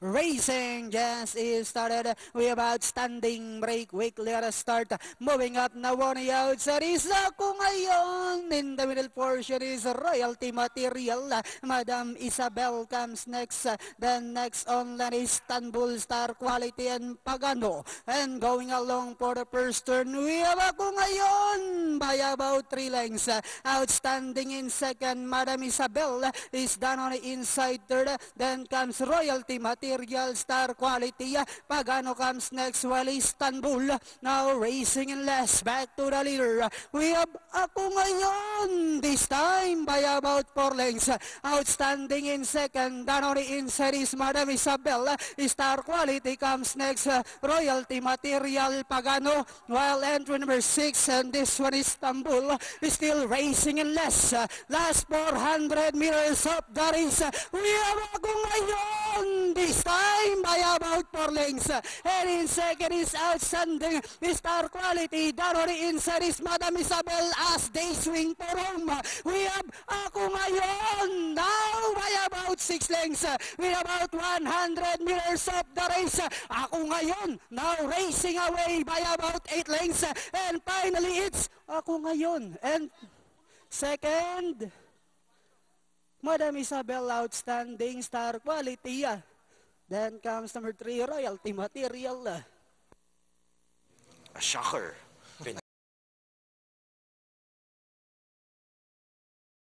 racing just is started. We have outstanding break week. Let us start moving up now on the outside is ako ngayon. In the middle portion is Royalty Material. Madam Isabel comes next. Then next on line is Istanbul Star Quality and Pagano. And going along for the first turn, we have ako ngayon by about 3 lengths. Outstanding in second, Madam Isabel is done on the inside third. Then comes Royalty Material, Star Quality. Pagano comes next while Istanbul now racing in last. Back to the leader. We have ako ngayon this time by about 4 lengths. Outstanding in second. Down on the inside is Madam Isabel. Star Quality comes next. Royalty Material, Pagano, while entry number 6 and this one Istanbul is still racing in less. Last 400 meters of the race. We have ako ngayon this time by about 4 lengths. And in second is outstanding Star Quality. Down on the inside is Madam Isabel as they swing for home. We have ako ngayon now by about 6 lengths. We have about 100 meters of the race. Ako ngayon now racing away by about 8 lengths. And finally it's ako ngayon. And second, Madam Isabel, outstanding Star Quality. Then comes number 3, Royalty Material. A shocker.